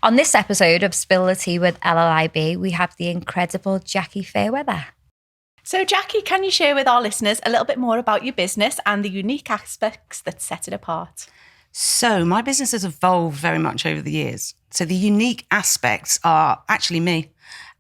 On this episode of Spill the Tea with LLIB, we have the incredible Jackie Fairweather. So Jackie, can you share with our listeners a little bit more about your business and the unique aspects that set it apart? So my business has evolved very much over the years. So the unique aspects are actually me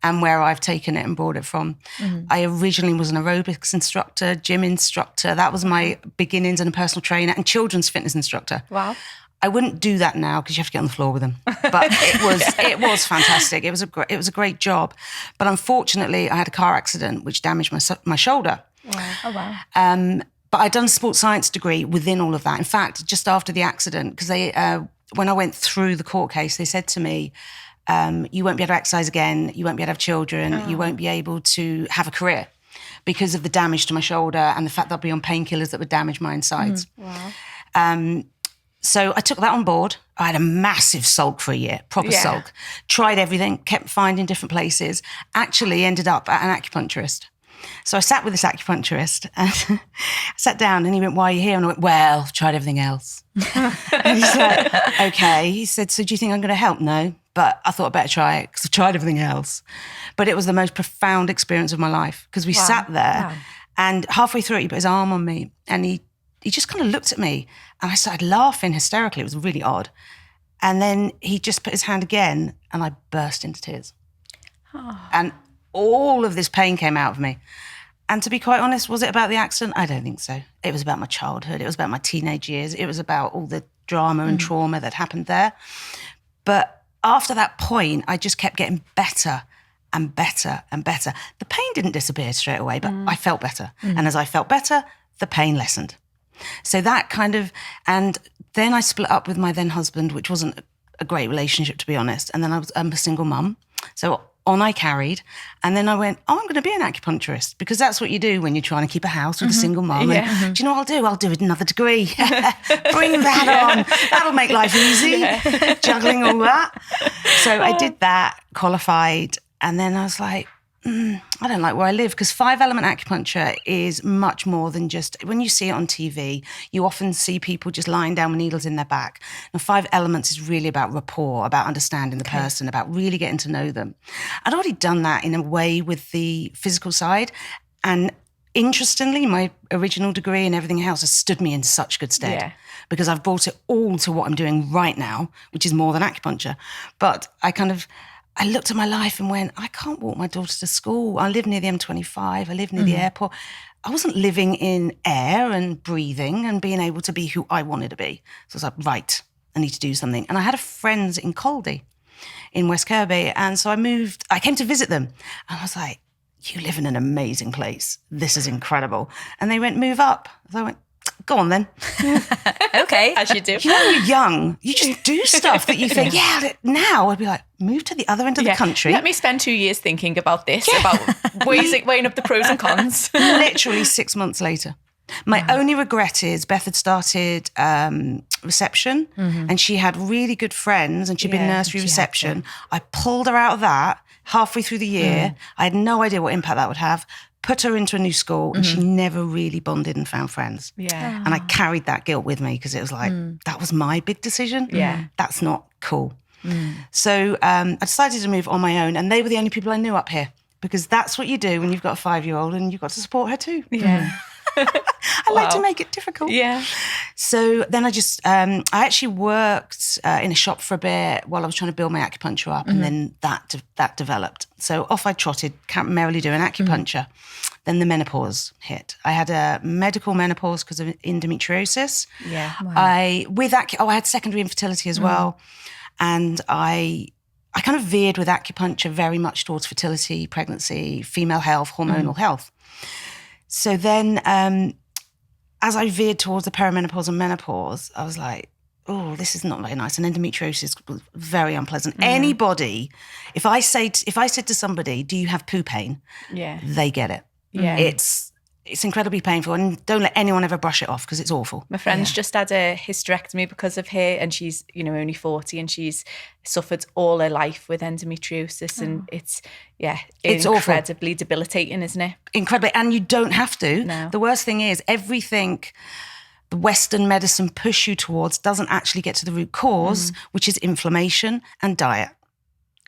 and where I've taken it and brought it from. Mm-hmm. I originally was an aerobics instructor, gym instructor. That was my beginnings, and a personal trainer and children's fitness instructor. Wow. I wouldn't do that now because you have to get on the floor with them. But it was fantastic. It was a great job. But unfortunately, I had a car accident which damaged my shoulder. Wow. Oh, wow. But I'd done a sports science degree within all of that. In fact, just after the accident, because when I went through the court case, they said to me, you won't be able to exercise again. You won't be able to have children. You won't be able to have a career because of the damage to my shoulder and the fact that I'd be on painkillers that would damage my insides. Wow. So I took that on board. I had a massive sulk for a year, proper sulk. Tried everything, kept finding different places. Actually ended up at an acupuncturist. So I sat with this acupuncturist and I sat down and he went, "Why are you here?" And I went, "Well, I've tried everything else." And he said, "Okay." He said, "So do you think I'm going to help?" "No, but I thought I'd better try it because I've tried everything else." But it was the most profound experience of my life because we sat there and halfway through it, he put his arm on me and he just kind of looked at me and I started laughing hysterically. It was really odd. And then he just put his hand again and I burst into tears. And all of this pain came out of me. And to be quite honest, was it about the accident? I don't think so. It was about my childhood. It was about my teenage years. It was about all the drama and trauma that happened there. But after that point, I just kept getting better and better and better. The pain didn't disappear straight away, but I felt better. And as I felt better, the pain lessened. So that kind of, and then I split up with my then husband, which wasn't a great relationship, to be honest. And then I'm a single mum. So on I carried. And then I went, I'm going to be an acupuncturist because that's what you do when you're trying to keep a house with a single mum. Yeah. And do you know what I'll do? I'll do another degree. Bring that on. That'll make life easy. Juggling all that. So I did that, qualified. And then I was like, I don't like where I live because 5-element acupuncture is much more than just, when you see it on TV, you often see people just lying down with needles in their back. And 5 elements is really about rapport, about understanding the person, about really getting to know them. I'd already done that in a way with the physical side. And interestingly, my original degree and everything else has stood me in such good stead because I've brought it all to what I'm doing right now, which is more than acupuncture. But I looked at my life and went, I can't walk my daughter to school. I live near the M25. I live near the airport. I wasn't living in air and breathing and being able to be who I wanted to be. So I was like, right, I need to do something. And I had a friend in Caldy in West Kirby. And so I came to visit them. And I was like, you live in an amazing place. This is incredible. And they went, move up. So I went, go on then. Okay. As you do. You know, when you're young, you just do stuff that you think, now I'd be like, move to the other end of the country. Let me spend 2 years thinking about this, about weighing up the pros and cons. Literally 6 months later. My only regret is Beth had started reception and she had really good friends and she'd been nursery reception. I pulled her out of that halfway through the year. I had no idea what impact that would have. Put her into a new school and she never really bonded and found friends. Yeah. And I carried that guilt with me because it was like, that was my big decision. Yeah. That's not cool. So I decided to move on my own and they were the only people I knew up here because that's what you do when you've got a 5-year-old and you've got to support her too. Yeah. I like to make it difficult. Yeah. So then I actually worked in a shop for a bit while I was trying to build my acupuncture up and then that developed. So off I trotted, merrily doing acupuncture. Then the menopause hit. I had a medical menopause because of endometriosis. Yeah. Wow. I had secondary infertility as well. And I kind of veered with acupuncture very much towards fertility, pregnancy, female health, hormonal health. So then as I veered towards the perimenopause and menopause, I was like, oh, this is not very nice. And endometriosis was very unpleasant. Anybody, if I said to somebody, do you have poo pain? Yeah. They get it. Yeah. It's incredibly painful and don't let anyone ever brush it off because it's awful. My friend's just had a hysterectomy because of her and she's, only 40 and she's suffered all her life with endometriosis and it's incredibly debilitating, isn't it? Incredibly. And you don't have to. No. The worst thing is everything the Western medicine push you towards doesn't actually get to the root cause, which is inflammation and diet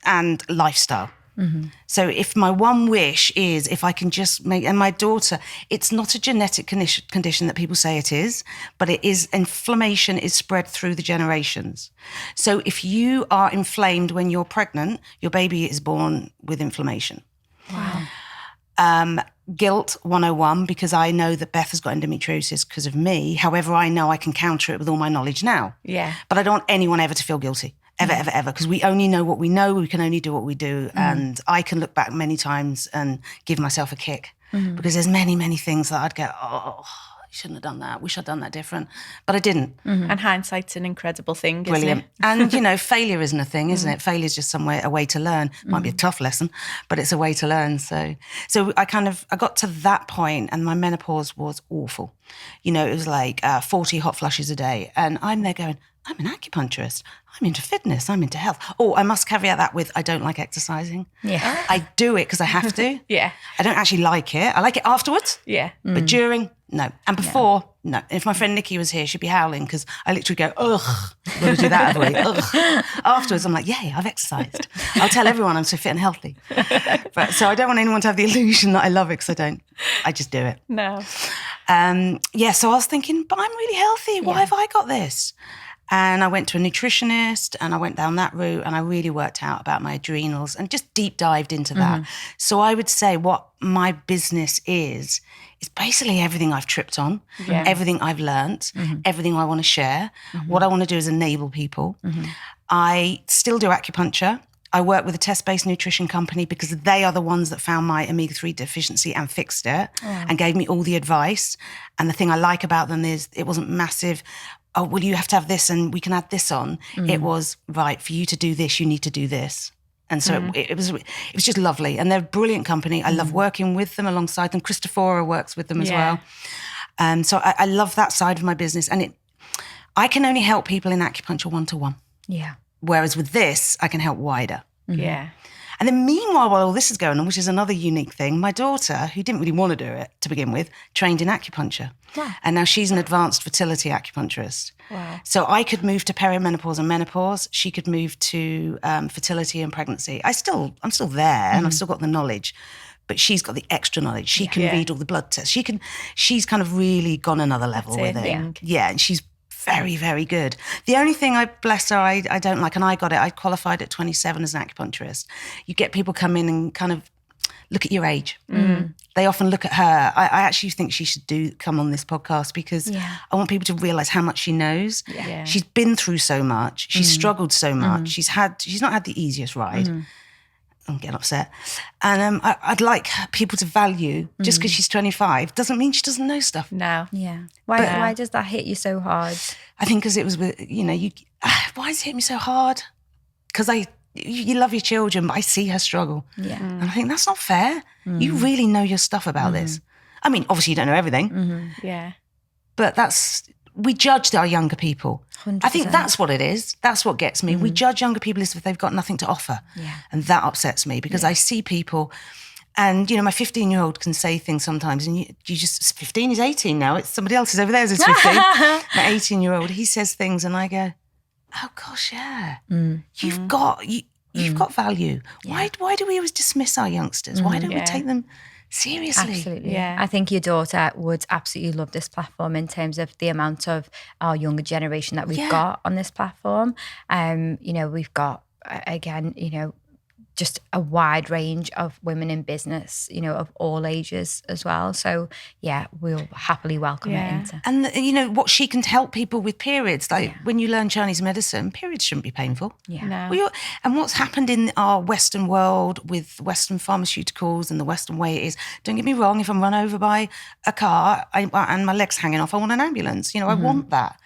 and lifestyle. So if my one wish is if I can just make, and my daughter, it's not a genetic condition that people say it is, but it is, inflammation is spread through the generations. So if you are inflamed when you're pregnant, your baby is born with inflammation. Wow. Guilt 101, because I know that Beth has got endometriosis because of me. However, I know I can counter it with all my knowledge now. Yeah. But I don't want anyone ever to feel guilty. Ever, because we only know what we know. We can only do what we do. And I can look back many times and give myself a kick because there's many, many things that I'd go, oh, you shouldn't have done that. Wish I'd done that different. But I didn't. And hindsight's an incredible thing, Brilliant. isn't it? And, failure isn't a thing, isn't it? Failure is just a way to learn. Might be a tough lesson, but it's a way to learn. So I got to that point and my menopause was awful. It was like 40 hot flushes a day. And I'm there going, I'm an acupuncturist. I'm into fitness. I'm into health. Oh, I must caveat that with I don't like exercising. Yeah. I do it because I have to. Yeah. I don't actually like it. I like it afterwards. Yeah. But during, no. And before, no. If my friend Nikki was here, she'd be howling because I literally go, ugh, we're going to do that, have we? Ugh. Afterwards, I'm like, yay, I've exercised. I'll tell everyone I'm so fit and healthy. So I don't want anyone to have the illusion that I love it because I don't. I just do it. No. So I was thinking, but I'm really healthy. Why have I got this? And I went to a nutritionist and I went down that route and I really worked out about my adrenals and just deep dived into that. So I would say what my business is basically everything I've tripped on, everything I've learnt, everything I want to share. What I want to do is enable people. I still do acupuncture. I work with a test-based nutrition company because they are the ones that found my omega-3 deficiency and fixed it and gave me all the advice. And the thing I like about them is it wasn't massive. Oh, well, you have to have this and we can add this on. It was, right, for you to do this, you need to do this. And so it was just lovely. And they're a brilliant company. I love working with them alongside them. Christophora works with them as well. So I love that side of my business. And I can only help people in acupuncture one-to-one. Yeah. Whereas with this, I can help wider. Yeah. And then meanwhile, while all this is going on, which is another unique thing, my daughter, who didn't really want to do it to begin with, trained in acupuncture. Wow. And now she's an advanced fertility acupuncturist. Wow. So I could move to perimenopause and menopause. She could move to fertility and pregnancy. I'm still there and I've still got the knowledge, but she's got the extra knowledge. She can read all the blood tests. She's kind of really gone another level with it. Yeah, and she's very, very good. The only thing I don't like, and I qualified at 27 as an acupuncturist. You get people come in and kind of look at your age. They often look at her. I actually think she should come on this podcast because I want people to realise how much she knows. Yeah. She's been through so much. She's struggled so much. She's not had the easiest ride. I'm getting upset. And I'd like people to value, just because she's 25, doesn't mean she doesn't know stuff. No. Yeah. Why does that hit you so hard? I think because it was with, why does it hit me so hard? Because you love your children, but I see her struggle. Yeah. And I think that's not fair. You really know your stuff about this. I mean, obviously you don't know everything. Yeah. But we judge our younger people. 100%. I think that's what it is. That's what gets me. We judge younger people as if they've got nothing to offer. Yeah. And that upsets me because I see people, and, my 15-year-old can say things sometimes and you just, 15, he's 18 now. It's somebody else's over there who's 15. My 18-year-old, he says things and I go, oh gosh, yeah. You've got value. Yeah. Why do we always dismiss our youngsters? Why don't we take them seriously? Absolutely. Yeah. I think your daughter would absolutely love this platform in terms of the amount of our younger generation that we've got on this platform. We've got, again, just a wide range of women in business, of all ages as well. So, we'll happily welcome it into. And, what she can help people with periods. Like when you learn Chinese medicine, periods shouldn't be painful. Yeah. No. And what's happened in our Western world with Western pharmaceuticals and the Western way it is, don't get me wrong, if I'm run over by a car and my leg's hanging off, I want an ambulance. I want that.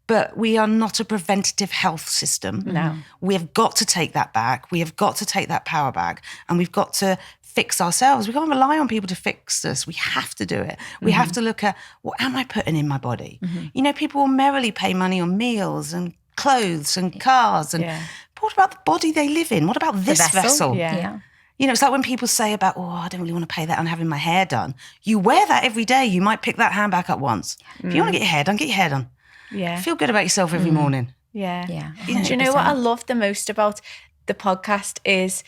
But we are not a preventative health system. No. We have got to take that back. We have got to take that power back. And we've got to fix ourselves. We can't rely on people to fix us. We have to do it. We have to look at, what am I putting in my body? People will merrily pay money on meals and clothes and cars. But what about the body they live in? What about this vessel? Yeah. You know, it's like when people say about, I don't really want to pay that on having my hair done. You wear that every day. You might pick that handbag up once. If you want to get your hair done, get your hair done. Yeah. Feel good about yourself every morning. Yeah. Yeah. Do you know what I love the most about the podcast is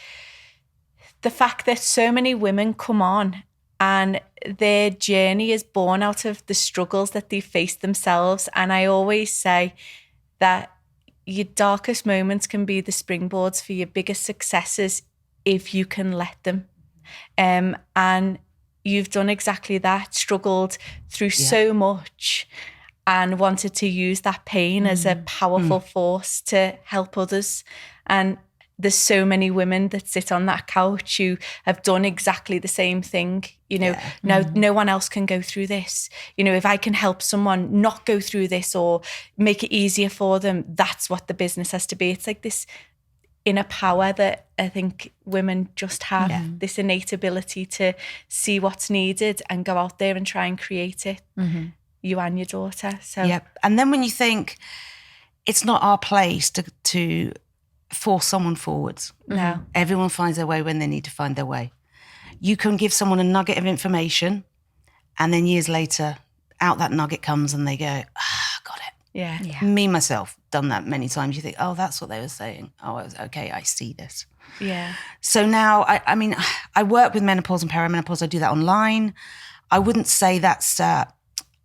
the fact that so many women come on and their journey is born out of the struggles that they faced themselves. And I always say that your darkest moments can be the springboards for your biggest successes if you can let them. And you've done exactly that, struggled through so much and wanted to use that pain as a powerful force to help others. And there's so many women that sit on that couch who have done exactly the same thing. You know, no one else can go through this. You know, if I can help someone not go through this or make it easier for them, that's what the business has to be. It's like this inner power that I think women just have, this innate ability to see what's needed and go out there and try and create it. You and your daughter. So and then when you think it's not our place to force someone forwards. No. Everyone finds their way when they need to find their way. You can give someone a nugget of information and then years later out that nugget comes and they go, got it. Yeah. Me, myself, done that many times. You think, that's what they were saying. Okay, I see this. Yeah. So now, I work with menopause and perimenopause. I do that online. I wouldn't say that's...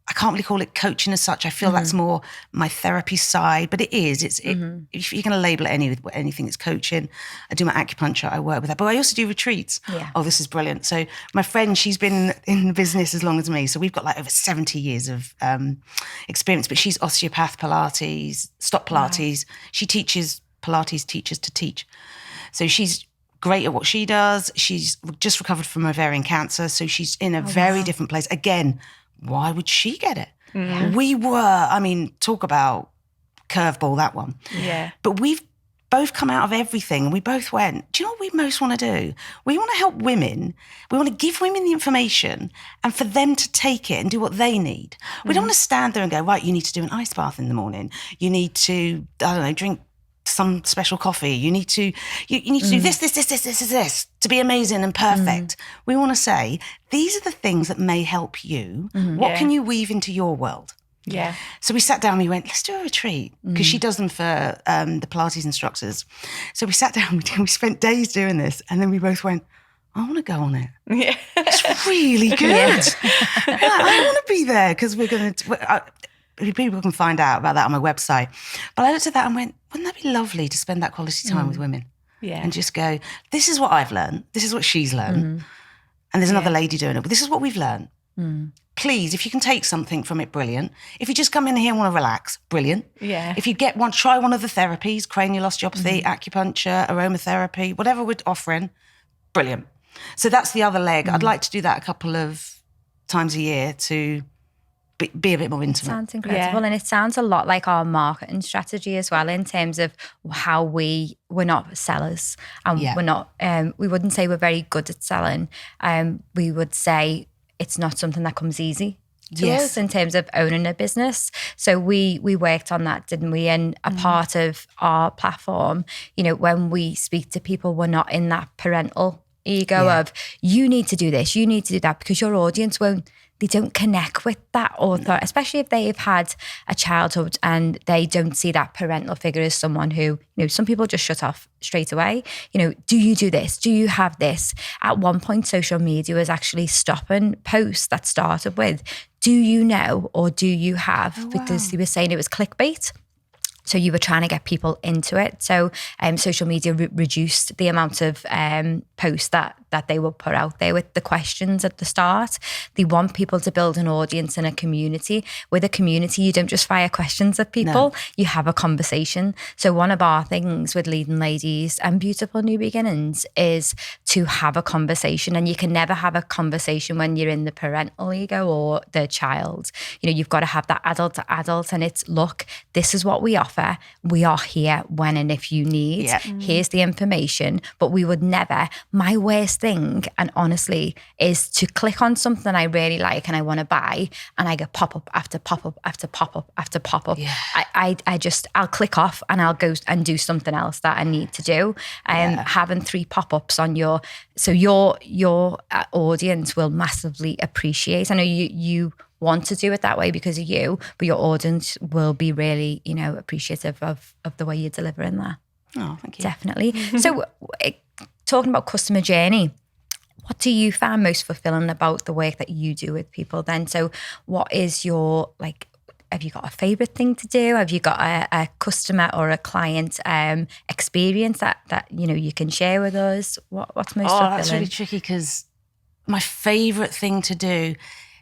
I can't really call it coaching as such. I feel that's more my therapy side, but it is. If you're going to label it anything, it's coaching. I do my acupuncture. I work with that, but I also do retreats. Yeah. Oh, this is brilliant. So my friend, she's been in the business as long as me. So we've got like over 70 years of experience, but she's osteopath Pilates, stop Pilates. Wow. She teaches Pilates teachers to teach. So she's great at what she does. She's just recovered from ovarian cancer. So she's in a very different place. Again, why would she get it? We were, talk about curveball, that one. Yeah. But we've both come out of everything and we both went, do you know what we most want to do? We want to help women. We want to give women the information and for them to take it and do what they need. We don't want to stand there and go, right, you need to do an ice bath in the morning. You need to, drink some special coffee. You need to do this to be amazing and perfect. We want to say, these are the things that may help you. What can you weave into your world? Yeah. So we sat down and we went, let's do a retreat because she does them for the Pilates instructors. So we sat down, we spent days doing this and then we both went, I want to go on it. Yeah. It's really good. I want to be there because we're going to... people can find out about that on my website. But I looked at that and went, wouldn't that be lovely to spend that quality time with women? Yeah. And just go, this is what I've learned. This is what she's learned. And there's another lady doing it. But this is what we've learned. Please, if you can take something from it, brilliant. If you just come in here and want to relax, brilliant. Yeah. If you try one of the therapies, cranial osteopathy, acupuncture, aromatherapy, whatever we're offering, brilliant. So that's the other leg. I'd like to do that a couple of times a year to be a bit more intimate. Sounds incredible. And it sounds a lot like our marketing strategy as well in terms of how we're not sellers and we're not, we wouldn't say we're very good at selling. We would say it's not something that comes easy to us in terms of owning a business. So we worked on that, didn't we? And a part of our platform, when we speak to people, we're not in that parental ego of you need to do this, you need to do that, because your audience they don't connect with that author, especially if they've had a childhood and they don't see that parental figure as someone who, some people just shut off straight away. Do you do this? Do you have this? At one point, social media was actually stopping posts that started with, do you know or do you have? Oh, wow. Because they were saying it was clickbait. So you were trying to get people into it. So social media reduced the amount of posts that they will put out there with the questions at the start. They want people to build an audience and a community. With a community, you don't just fire questions at people, you have a conversation. So one of our things with Leading Ladies and Beautiful New Beginnings is to have a conversation. And you can never have a conversation when you're in the parental ego or the child. You've got to have that adult to adult, and it's, look, this is what we offer. We are here when and if you need. Here's the information. But we would never my worst thing, and honestly, is to click on something I really like and I want to buy, and I get pop-up after pop-up after pop-up after pop-up. Yeah. I'll click off and I'll go and do something else that I need to do. Having 3 pop-ups on your audience will massively appreciate. I know you want to do it that way because of you, but your audience will be really, appreciative of the way you're delivering that. Oh, thank you. Definitely. So talking about customer journey, what do you find most fulfilling about the work that you do with people then? So what is your, have you got a favorite thing to do? Have you got a customer or a client experience that you can share with us? What's most fulfilling? That's really tricky, because my favorite thing to do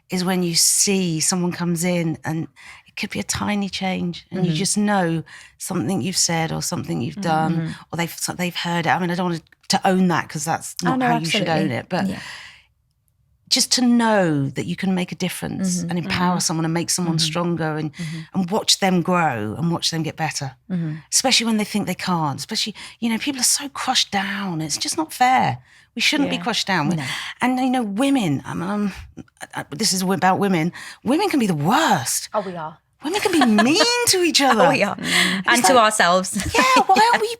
is when you see someone comes in and it could be a tiny change and you just know something you've said or something you've done or they've heard it. I mean, I don't want to own that, because that's not how you should own it. But just to know that you can make a difference and empower someone and make someone stronger and watch them grow and watch them get better, especially when they think they can't. Especially, people are so crushed down. It's just not fair. We shouldn't be crushed down. No. And, women, this is about women. Women can be the worst. Oh, we are. Women can be mean to each other. Oh, we are. And to ourselves. Yeah, why aren't we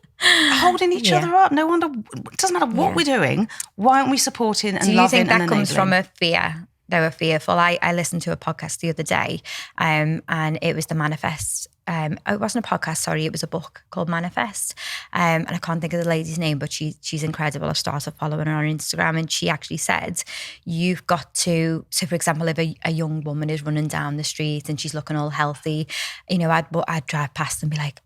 holding each other up? No wonder, it doesn't matter what we're doing. Why aren't we supporting and loving and enabling? Do you think that comes from a fear? They were fearful. I listened to a podcast the other day and it was the Manifest. It wasn't a podcast, sorry, it was a book called Manifest. And I can't think of the lady's name, but she's incredible. I've started following her on Instagram, and she actually said, you've got to, so for example, if a young woman is running down the street and she's looking all healthy, I'd drive past and be like,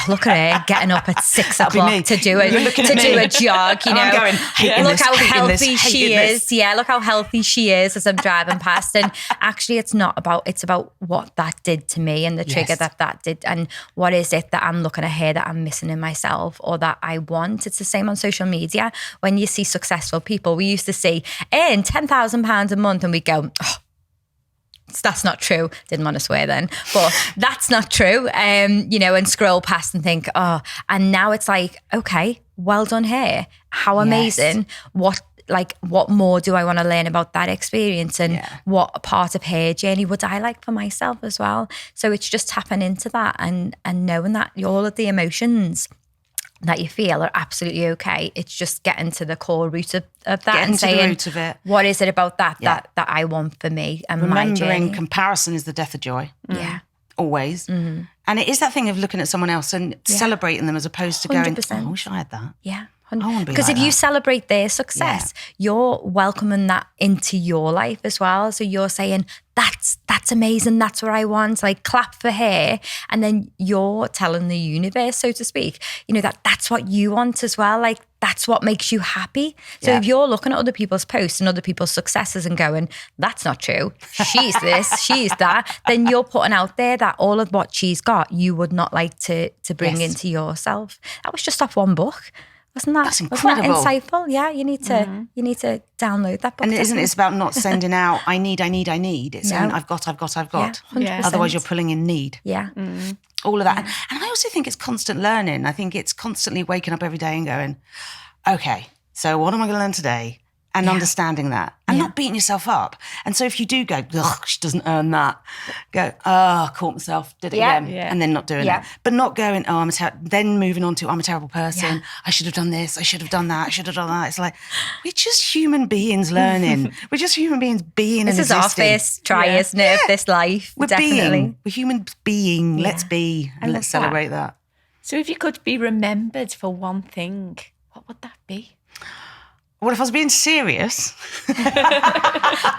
look at her getting up at 6 o'clock to do a jog. I'm going, look how healthy she is. Yeah, look how healthy she is as I'm driving past. And actually, it's about what that did to me and the trigger that did, and what is it that I'm looking at here that I'm missing in myself or that I want. It's the same on social media. When you see successful people, we used to see earn £10,000 a month, and we go, that's not true. Didn't want to swear then, but that's not true. And scroll past and think, and now it's like, okay, well done here. How amazing. Yes. What more do I want to learn about that experience, and what part of her journey would I like for myself as well? So it's just tapping into that and knowing that all of the emotions that you feel are absolutely okay. It's just getting to the core root of that and saying, the root of it. What is it about that I want for me and my journey? Remembering comparison is the death of joy. Yeah. Always. Mm-hmm. And it is that thing of looking at someone else and celebrating them as opposed to 100%. Going, I wish I had that. Yeah. Because if you celebrate their success, you're welcoming that into your life as well. So you're saying, that's amazing, that's what I want. Like, clap for her. And then you're telling the universe, so to speak, that's what you want as well. Like, that's what makes you happy. So if you're looking at other people's posts and other people's successes and going, that's not true, she's this, she's that, then you're putting out there that all of what she's got, you would not like to bring into yourself. That was just off one book. That's incredible. Wasn't that insightful? Yeah, you need to download that book. And it's about not sending out, I need. It's saying, I've got. Yeah, otherwise you're pulling in need. Yeah. All of that. And I also think it's constant learning. I think it's constantly waking up every day and going, okay, so what am I going to learn today? And understanding that and not beating yourself up. And so if you do go, she doesn't earn that, go, caught myself, did it again. Yeah. And then not doing it. But not going, then moving on to, I'm a terrible person. Yeah. I should have done this. I should have done that. I should have done that. It's like, we're just human beings learning. We're just human beings being and existing. This is our first try, isn't it, of this life? We're definitely. Being. We're human being. Let's be. And let's celebrate that. So if you could be remembered for one thing, what would that be? Well, if I was being serious...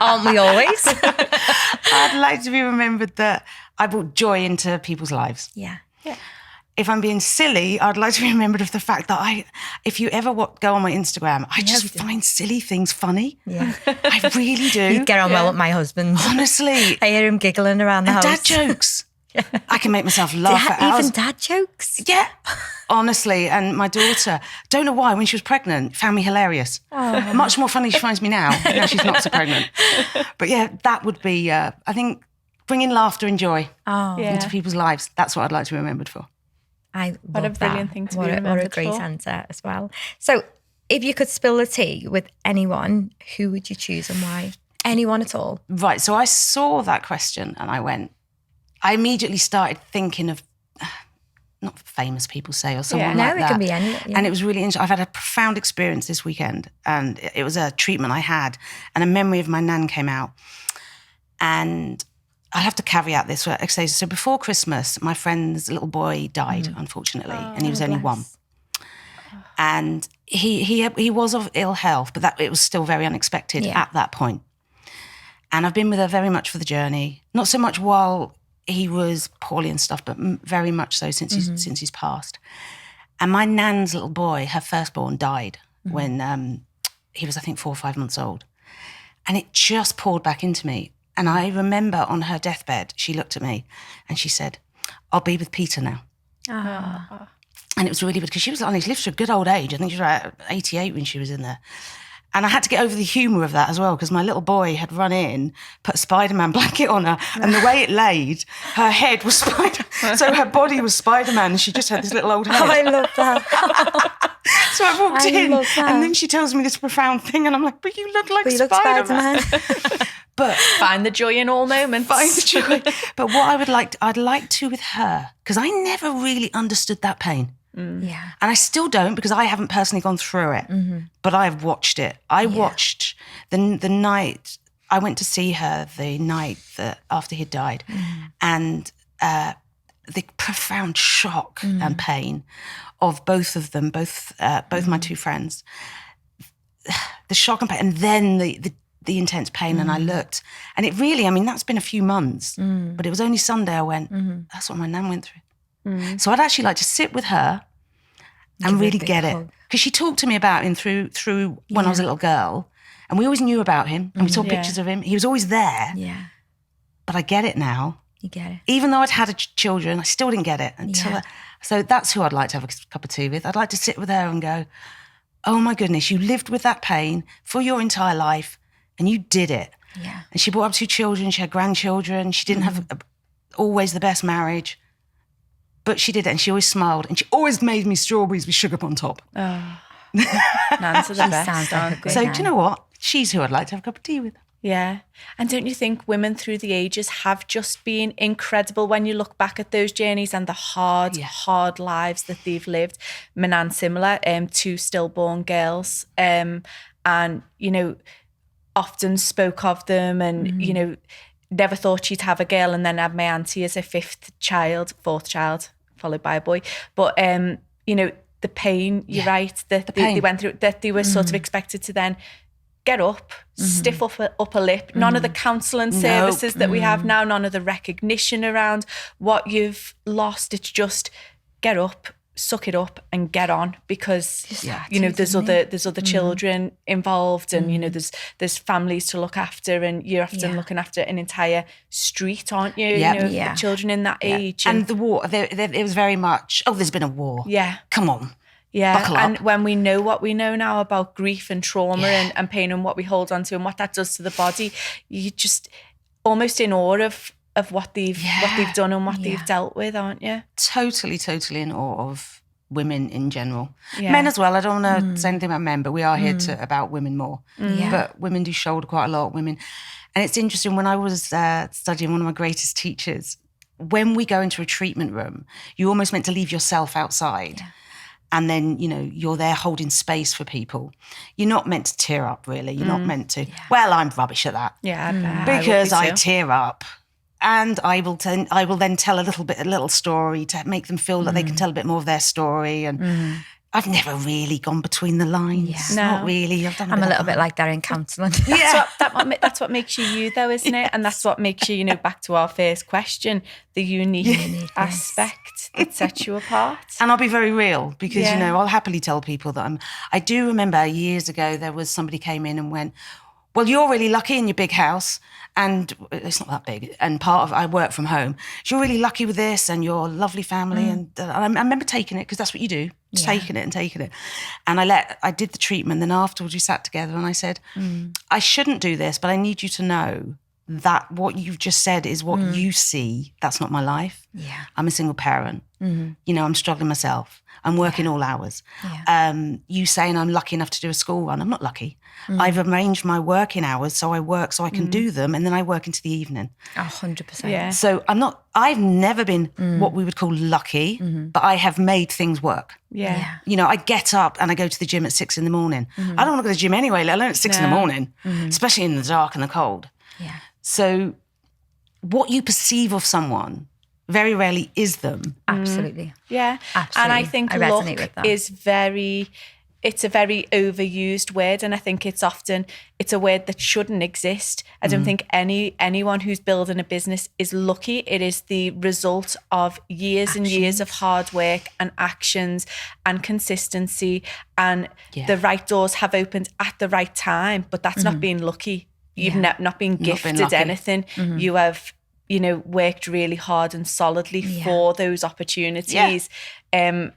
Aren't we always? I'd like to be remembered that I brought joy into people's lives. Yeah. If I'm being silly, I'd like to be remembered of the fact that if you ever go on my Instagram, I just find silly things funny. Yeah. I really do. You'd get on well with my husband. Honestly. I hear him giggling around the house. Dad jokes. I can make myself laugh for hours. Even dad jokes? Yeah. Honestly, and my daughter, don't know why, when she was pregnant, found me hilarious. Oh. Much more funny she finds me now. Now she's not so pregnant. But that would be, I think, bringing laughter and joy into people's lives. That's what I'd like to be remembered for. I love what a brilliant thing to be remembered for. What a great answer as well. So if you could spill the tea with anyone, who would you choose and why? Anyone at all? Right. So I saw that question and I immediately started thinking of not famous people, say, or someone like that. No, it can be any. Yeah. And it was really interesting. I've had a profound experience this weekend, and it was a treatment I had, and a memory of my nan came out. And I have to caveat this. So before Christmas, my friend's little boy died, unfortunately, and he was only one. And he was of ill health, but it was still very unexpected at that point. And I've been with her very much for the journey, not so much while he was poorly and stuff, but very much so since he's passed. And my nan's little boy, her firstborn, died when he was, I think, 4 or 5 months old. And it just poured back into me. And I remember on her deathbed, she looked at me and she said, "I'll be with Peter now." Oh. And it was really good because she lived to a good old age. I think she was about 88 when she was in there. And I had to get over the humour of that as well, because my little boy had run in, put a Spider-Man blanket on her, and the way it laid, her head was so her body was Spider-Man, and she just had this little old head. Oh, I love that. So I walked in, and then she tells me this profound thing, and I'm like, "But you look like Spider-Man." But find the joy in all moments. Find the joy. But what I'd like to with her, because I never really understood that pain. Yeah. And I still don't, because I haven't personally gone through it, but I've watched it. I watched the night, I went to see her the night after he'd died, and the profound shock and pain of both of them, both my two friends, the shock and pain, and then the intense pain. And I looked, and it really, I mean, that's been a few months, but it was only Sunday I went, that's what my nan went through. So I'd actually like to sit with her and really get it. Because she talked to me about him through when I was a little girl, and we always knew about him, and we saw pictures of him. He was always there. Yeah. But I get it now. You get it. Even though I'd had children, I still didn't get it until. So that's who I'd like to have a cup of tea with. I'd like to sit with her and go, "Oh my goodness, you lived with that pain for your entire life, and you did it." Yeah. And she brought up 2 children. She had grandchildren. She didn't have always the best marriage. But she did it, and she always smiled, and she always made me strawberries with sugar on top. Oh, Nans are the best. Sounds like a good So nan. do you know what? She's who I'd like to have a cup of tea with. Yeah. And don't you think women through the ages have just been incredible when you look back at those journeys and the hard lives that they've lived? My nan similar, 2 stillborn girls, and, you know, often spoke of them and, you know, never thought she'd have a girl, and then had my auntie as a 4th child, followed by a boy. But, you know, the pain, you're right, that they went through, that they were sort of expected to then get up, stiff upper lip, none of the counselling services that we have now, none of the recognition around what you've lost. It's just get up, suck it up and get on, because you know there's other children involved, and you know there's families to look after, and you're often looking after an entire street, aren't you? You know, children in that age. And the war, it was very much, there's been a war. Yeah. Come on. Yeah, Buckle up. and when we know what we know now about grief and trauma and pain and what we hold on to and what that does to the body, you just almost in awe of what they've done and what they've dealt with, aren't you? Totally in awe of women in general. Men as well. I don't want to say anything about men, but we are here about women more. But women do shoulder quite a lot. Women, and it's interesting, when I was studying, one of my greatest teachers, when we go into a treatment room, you're almost meant to leave yourself outside. And then, you know, you're there holding space for people. You're not meant to tear up, really. You're not meant to. Well, I'm rubbish at that. Yeah, because I tear up, and I will then tell a little story to make them feel that they can tell a bit more of their story. And I've never really gone between the lines. Yeah. Not really. I'm a little bit like that in counselling. That's what makes you though, isn't it? And that's what makes you, you know, back to our first question, the unique aspect that sets you apart. And I'll be very real, because, you know, I'll happily tell people that I do remember years ago, there was somebody came in and went, "Well, you're really lucky in your big house, and it's not that big, and I work from home. So you're really lucky with this and your lovely family." And I remember taking it, because that's what you do, just taking it. And I did the treatment. Then afterwards we sat together and I said, "I shouldn't do this, but I need you to know that what you've just said is what you see. That's not my life. Yeah. I'm a single parent. Mm-hmm. You know, I'm struggling myself. I'm working all hours. Yeah. You saying I'm lucky enough to do a school run. I'm not lucky. I've arranged my working hours so I work so I can do them, and then I work into the evening. 100%. Yeah. So I've never been what we would call lucky, but I have made things work. Yeah. You know, I get up and I go to the gym at 6 a.m. I don't want to go to the gym anyway, let alone at 6 a.m, especially in the dark and the cold. Yeah. So what you perceive of someone very rarely is them. Absolutely. Yeah. Absolutely. And I think I resonate with that. is it's a very overused word, and I think it's a word that shouldn't exist. I don't think anyone who's building a business is lucky. It is the result of years and years of hard work and actions and consistency, and the right doors have opened at the right time, but that's not being lucky. You've not been gifted anything. You have, you know, worked really hard and solidly for those opportunities. And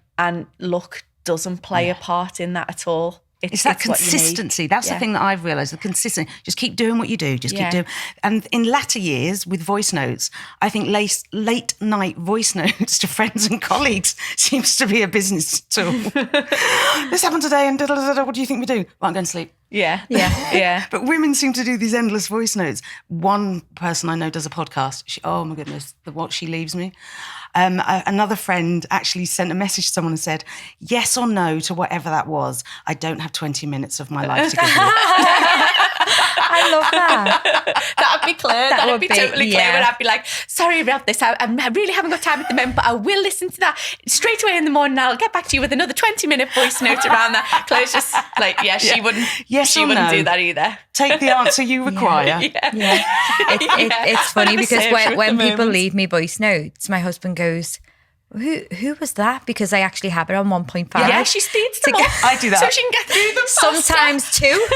luck doesn't play a part in that at all. It's that consistency. That's the thing that I've realised, the consistency. Just keep doing what you do. Just keep doing. And in latter years with voice notes, I think late night voice notes to friends and colleagues seems to be a business tool. This happened today and what do you think we do? Well, I'm going to sleep. Yeah. But women seem to do these endless voice notes. One person I know does a podcast. Oh my goodness, what she leaves me. Another friend actually sent a message to someone and said, yes or no to whatever that was. I don't have 20 minutes of my life to give you. I love that. That'd be clear. That'd be totally clear. And I'd be like, sorry about this. I really haven't got time at the moment, but I will listen to that straight away in the morning. I'll get back to you with another 20-minute voice note around that. Claire's just like, she wouldn't. Yes, she wouldn't do that either. Take the answer you require. It's funny because when people leave me voice notes, my husband goes, who was that? Because I actually have it on 1.5. Yeah, she speeds them up. I do that. So she can get through them faster. Sometimes 2.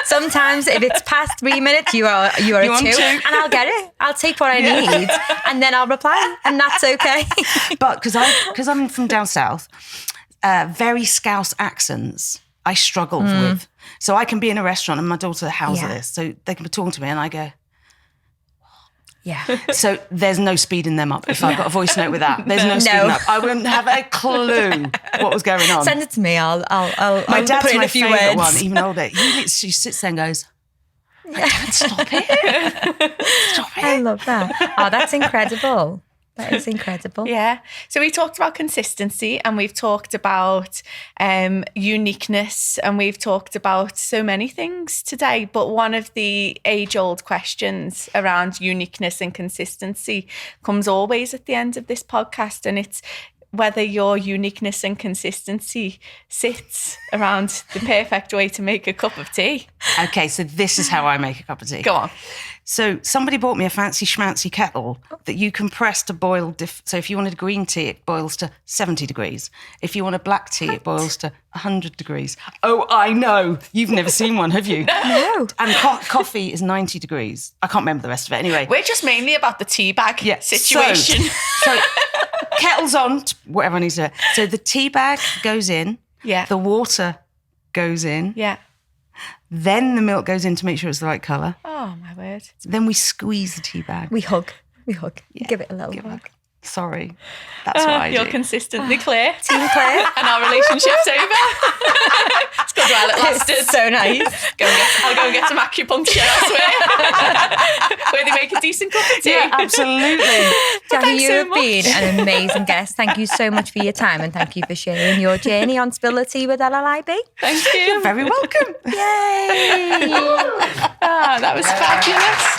Sometimes if it's past 3 minutes, you are a 2. And I'll get it. I'll take what I need and then I'll reply. And that's okay. But because I'm from down south, very Scouse accents I struggle with. So I can be in a restaurant and my daughter howls at this. So they can be talking to me and I go, yeah. So there's no speeding them up. If I've got a voice note with that, there's no speeding up. I wouldn't have a clue what was going on. Send it to me. I'll my dad's put in my a few favourite words. one, even older. She sits there and goes, Dad, stop it. Stop it. I love that. Oh, that's incredible. That is incredible. Yeah. So we talked about consistency and we've talked about uniqueness and we've talked about so many things today. But one of the age-old questions around uniqueness and consistency comes always at the end of this podcast, and it's whether your uniqueness and consistency sits around the perfect way to make a cup of tea. Okay, so this is how I make a cup of tea. Go on. So somebody bought me a fancy schmancy kettle that you can press to boil. So if you wanted green tea, it boils to 70 degrees. If you want a black tea, it boils to 100 degrees. Oh, I know. You've never seen one, have you? No. And coffee is 90 degrees. I can't remember the rest of it. Anyway. We're just mainly about the tea bag situation. So kettle's on, whatever I need to do. So the tea bag goes in. Yeah. The water goes in. Yeah. Then the milk goes in to make sure it's the right colour. Oh, my word. Then we squeeze the tea bag. We hug. Give it a little hug. Sorry. That's what I do. You're consistently clear. Team Claire. And our relationship's over. It's good while it lasted. So nice. I'll go and get some acupuncture elsewhere. Where they make a decent cup of tea. Yeah, absolutely. Jackie, you have been an amazing guest. Thank you so much for your time and thank you for sharing your journey on Spill the Tea with LLIB. Thank you. You're very welcome. Yay! That was fabulous.